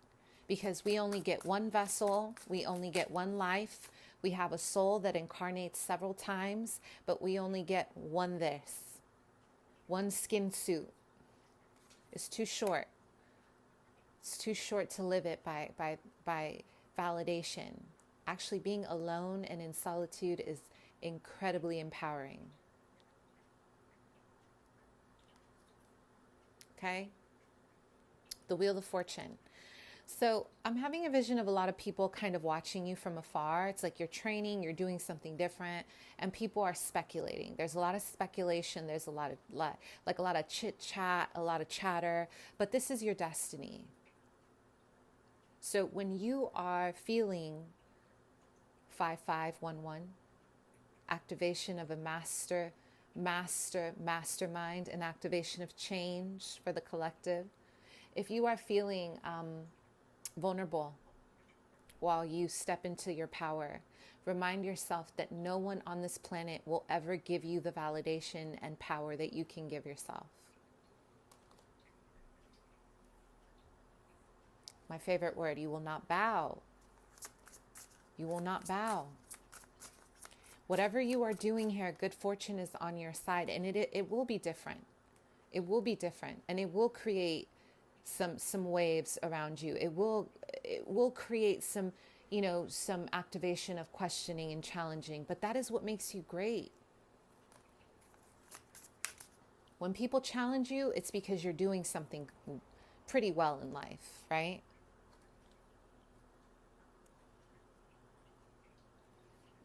S1: because we only get one vessel. We only get one life. We have a soul that incarnates several times, but we only get one skin suit. It's too short. It's too short to live it by validation. Actually, being alone and in solitude is incredibly empowering. Okay? The Wheel of Fortune. So I'm having a vision of a lot of people kind of watching you from afar. It's like you're training, you're doing something different, and people are speculating. There's a lot of speculation. There's a lot of chit chat, a lot of chatter, but this is your destiny. So when you are feeling 5511, activation of a mastermind, and activation of change for the collective. If you are feeling vulnerable while you step into your power, remind yourself that no one on this planet will ever give you the validation and power that you can give yourself. My favorite word, you will not bow. You will not bow. Whatever you are doing here, good fortune is on your side, and it will be different. It will be different, and it will create some waves around you. It will create some activation of questioning and challenging, but that is what makes you great. When people challenge you, it's because you're doing something pretty well in life, right?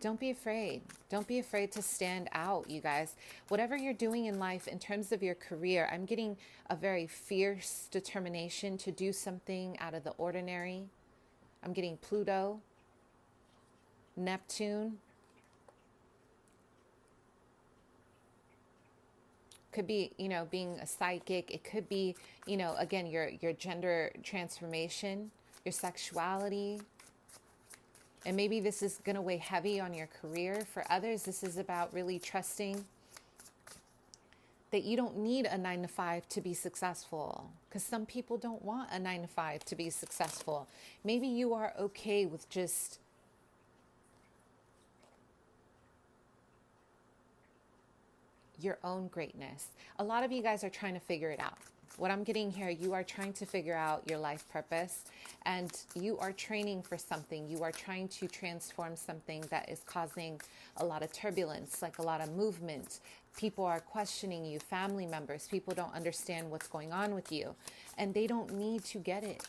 S1: Don't be afraid. Don't be afraid to stand out, you guys. Whatever you're doing in life in terms of your career, I'm getting a very fierce determination to do something out of the ordinary. I'm getting Pluto, Neptune. Could be, being a psychic. It could be, again, your gender transformation, your sexuality. And maybe this is going to weigh heavy on your career. For others, this is about really trusting that you don't need a 9 to 5 to be successful, because some people don't want a 9 to 5 to be successful. Maybe you are okay with just your own greatness. A lot of you guys are trying to figure it out. What I'm getting here, you are trying to figure out your life purpose, and you are training for something. You are trying to transform something that is causing a lot of turbulence, like a lot of movement. People are questioning you, family members. People don't understand what's going on with you, and they don't need to get it.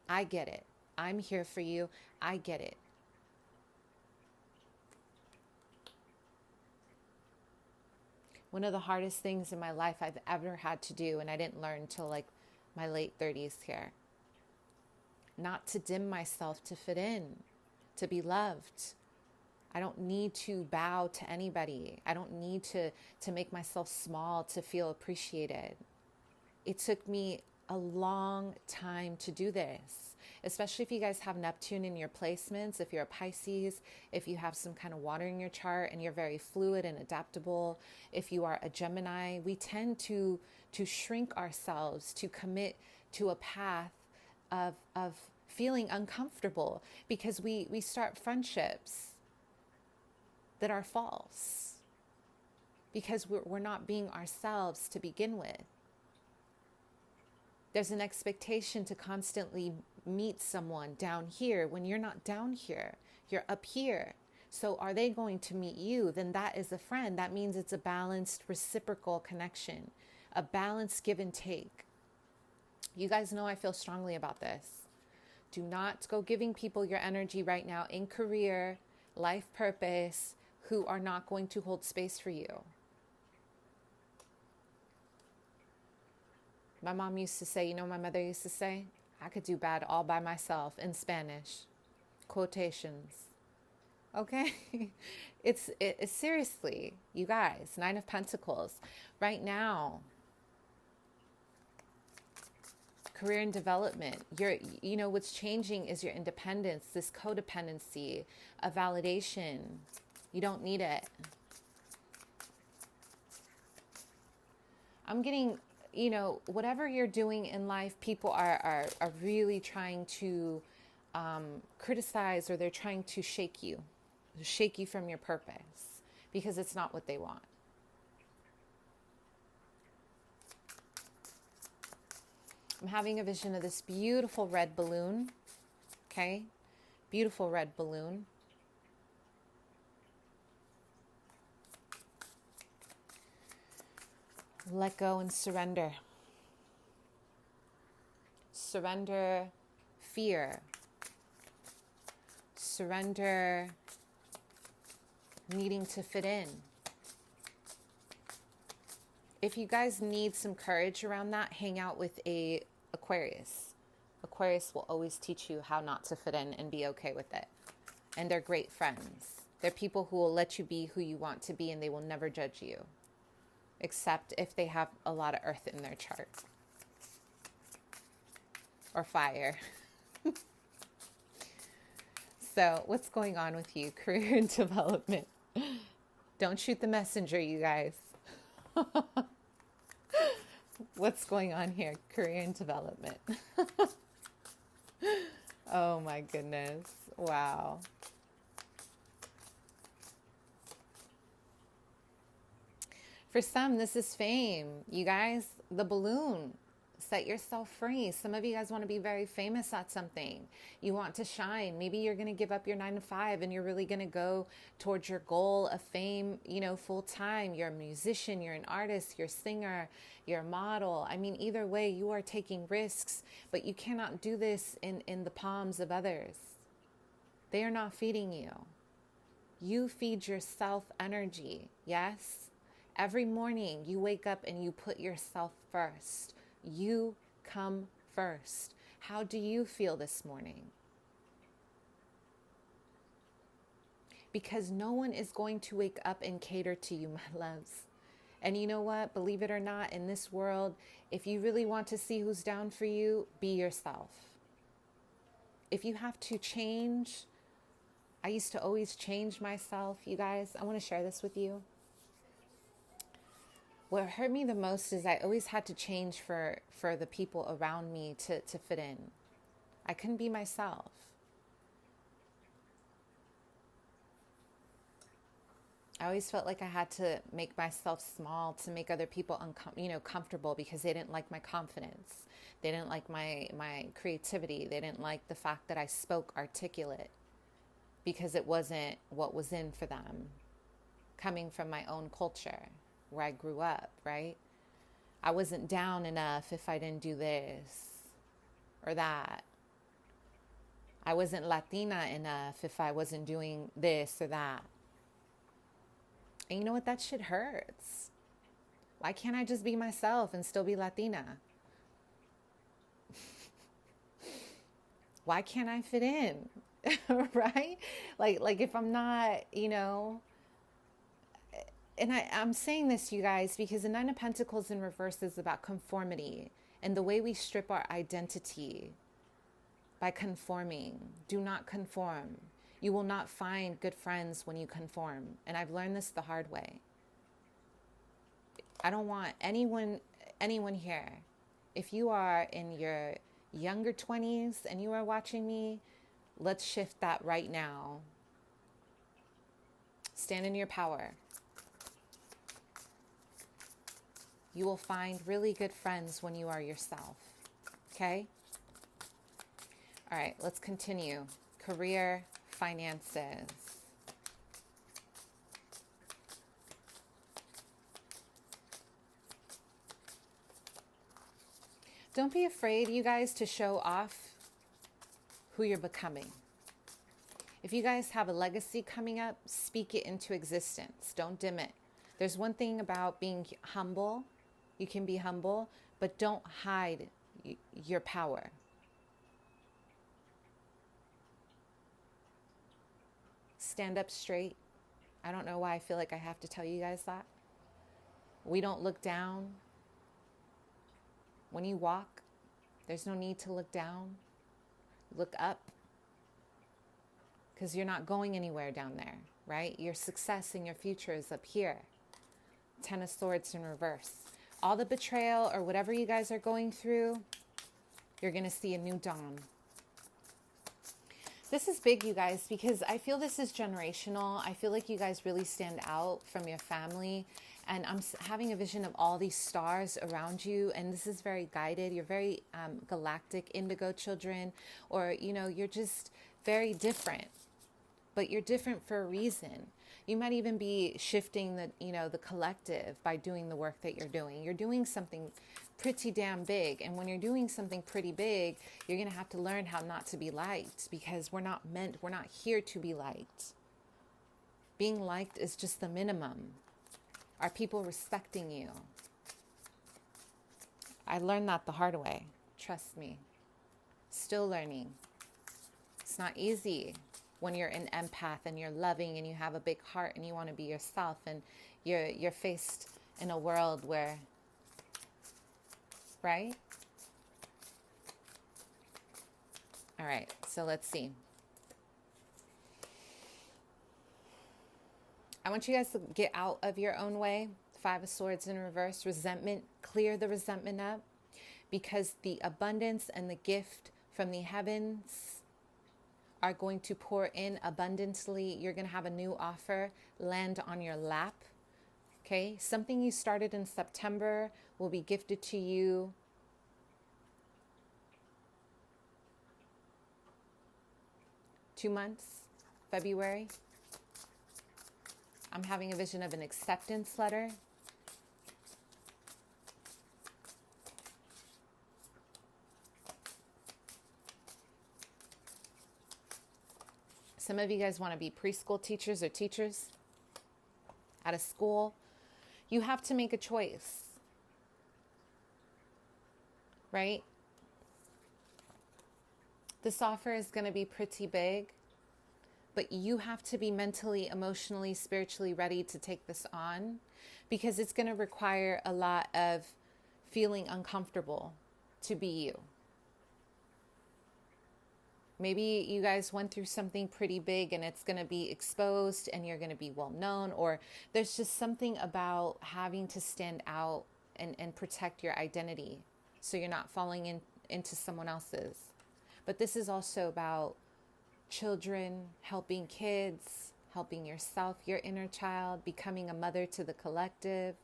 S1: I get it. I'm here for you. I get it. One of the hardest things in my life I've ever had to do, and I didn't learn until like my late 30s here, not to dim myself to fit in, to be loved. I don't need to bow to anybody. I don't need to make myself small to feel appreciated. It took me a long time to do this, especially if you guys have Neptune in your placements, if you're a Pisces, if you have some kind of water in your chart and you're very fluid and adaptable, if you are a Gemini, we tend to shrink ourselves, to commit to a path of feeling uncomfortable, because we start friendships that are false because we're not being ourselves to begin with. There's an expectation to constantly meet someone down here when you're not down here, you're up here. So are they going to meet you? Then that is a friend. That means it's a balanced reciprocal connection, a balanced give and take. You guys know I feel strongly about this. Do not go giving people your energy right now in career, life purpose, who are not going to hold space for you. My mom used to say, you know, my mother used to say, I could do bad all by myself, in Spanish. Quotations. Okay? It's seriously, you guys, 9 of Pentacles. Right now, career and development, what's changing is your independence, this codependency, a validation. You don't need it. I'm getting, whatever you're doing in life, people are really trying to criticize, or they're trying to shake you from your purpose, because it's not what they want. I'm having a vision of this beautiful red balloon. Okay? Beautiful red balloon. Let go and surrender. Surrender fear. Surrender needing to fit in. If you guys need some courage around that, hang out with a Aquarius. Aquarius will always teach you how not to fit in and be okay with it. And they're great friends. They're people who will let you be who you want to be, and they will never judge you. Except if they have a lot of earth in their chart. Or fire. So, what's going on with you? Career and development. Don't shoot the messenger, you guys. What's going on here? Career and development. Oh my goodness. Wow. For some, this is fame. You guys, the balloon. Set yourself free. Some of you guys want to be very famous at something. You want to shine. Maybe you're going to give up your 9 to 5 and you're really going to go towards your goal of fame, full time. You're a musician, you're an artist, you're a singer, you're a model. I mean, either way, you are taking risks, but you cannot do this in the palms of others. They are not feeding you. You feed yourself energy. Yes? Every morning you wake up and you put yourself first. You come first. How do you feel this morning? Because no one is going to wake up and cater to you, my loves. And you know what? Believe it or not, in this world, if you really want to see who's down for you, be yourself. If you have to change, I used to always change myself, you guys. I want to share this with you. What hurt me the most is I always had to change for the people around me to fit in. I couldn't be myself. I always felt like I had to make myself small to make other people comfortable, because they didn't like my confidence. They didn't like my creativity. They didn't like the fact that I spoke articulate, because it wasn't what was in for them, coming from my own culture where I grew up, right? I wasn't down enough if I didn't do this or that. I wasn't Latina enough if I wasn't doing this or that. And you know what? That shit hurts. Why can't I just be myself and still be Latina? Why can't I fit in? Right? Like if I'm not, and I'm saying this, you guys, because the Nine of Pentacles in reverse is about conformity and the way we strip our identity by conforming. Do not conform. You will not find good friends when you conform. And I've learned this the hard way. I don't want anyone here. If you are in your younger 20s and you are watching me, let's shift that right now. Stand in your power. You will find really good friends when you are yourself. Okay? All right, let's continue. Career, finances. Don't be afraid, you guys, to show off who you're becoming. If you guys have a legacy coming up, speak it into existence. Don't dim it. There's one thing about being humble. You can be humble, but don't hide your power. Stand up straight. I don't know why I feel like I have to tell you guys that. We don't look down. When you walk, there's no need to look down. Look up. Because you're not going anywhere down there, right? Your success and your future is up here. Ten of Swords in reverse. All the betrayal or whatever you guys are going through, you're going to see a new dawn. This is big, you guys, because I feel this is generational. I feel like you guys really stand out from your family. And I'm having a vision of all these stars around you. And this is very guided. You're very galactic indigo children. Or, you're just very different. But you're different for a reason. You might even be shifting the collective by doing the work that you're doing. You're doing something pretty damn big. And when you're doing something pretty big, you're going to have to learn how not to be liked, because we're not here to be liked. Being liked is just the minimum. Are people respecting you? I learned that the hard way. Trust me. Still learning. It's not easy when you're an empath and you're loving and you have a big heart and you want to be yourself, and you're faced in a world where, right? All right, so let's see. I want you guys to get out of your own way. Five of Swords in reverse. Resentment. Clear the resentment up, because the abundance and the gift from the heavens are going to pour in abundantly. You're going to have a new offer land on your lap. Okay? Something you started in September will be gifted to you two months, February. I'm having a vision of an acceptance letter. Some of you guys want to be preschool teachers or teachers at a school. You have to make a choice, right? This offer is going to be pretty big, but you have to be mentally, emotionally, spiritually ready to take this on, because it's going to require a lot of feeling uncomfortable to be you. Maybe you guys went through something pretty big and it's going to be exposed and you're going to be well known, or there's just something about having to stand out and protect your identity so you're not falling into someone else's. But this is also about children, helping kids, helping yourself, your inner child, becoming a mother to the collective.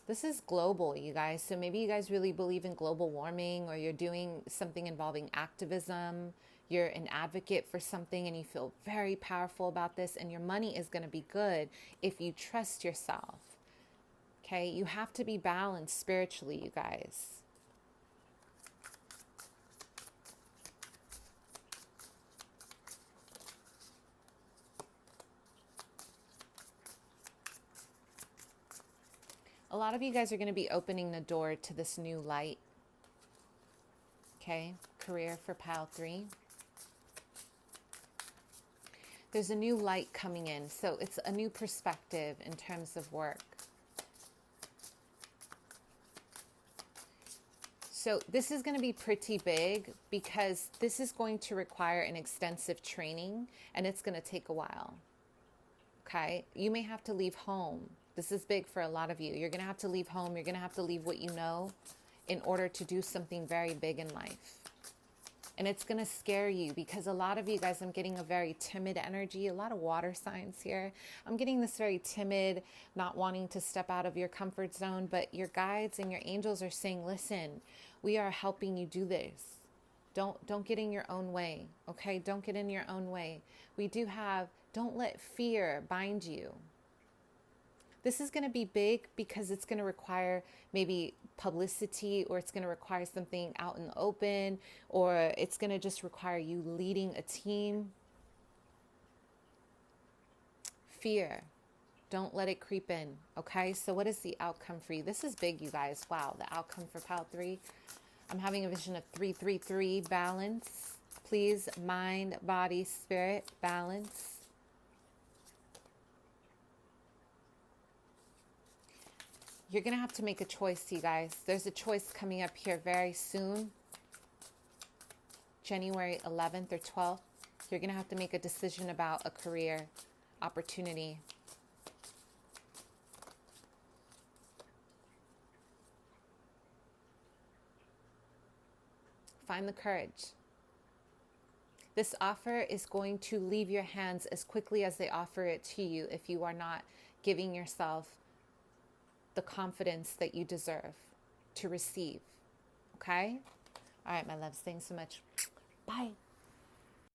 S1: This is global, you guys. So maybe you guys really believe in global warming, or you're doing something involving activism. You're an advocate for something and you feel very powerful about this, and your money is going to be good if you trust yourself. Okay? You have to be balanced spiritually, you guys. A lot of you guys are going to be opening the door to this new light. Okay, career for pile 3. There's a new light coming in. So it's a new perspective in terms of work. So this is going to be pretty big because this is going to require an extensive training, and it's going to take a while. Okay, you may have to leave home. This is big for a lot of you. You're going to have to leave home. You're going to have to leave what you know in order to do something very big in life. And it's going to scare you because a lot of you guys, I'm getting a very timid energy, a lot of water signs here. I'm getting this very timid, not wanting to step out of your comfort zone, but your guides and your angels are saying, listen, we are helping you do this. Don't get in your own way, okay? Don't get in your own way. We do have, don't let fear bind you. This is going to be big because it's going to require maybe publicity, or it's going to require something out in the open, or it's going to just require you leading a team. Fear. Don't let it creep in. Okay. So what is the outcome for you? This is big, you guys. Wow. The outcome for pile 3. I'm having a vision of 333 balance. Please, mind, body, spirit, balance. You're going to have to make a choice, you guys. There's a choice coming up here very soon. January 11th or 12th. You're going to have to make a decision about a career opportunity. Find the courage. This offer is going to leave your hands as quickly as they offer it to you if you are not giving yourself the confidence that you deserve to receive. Okay? All right, my loves. Thanks so much. Bye.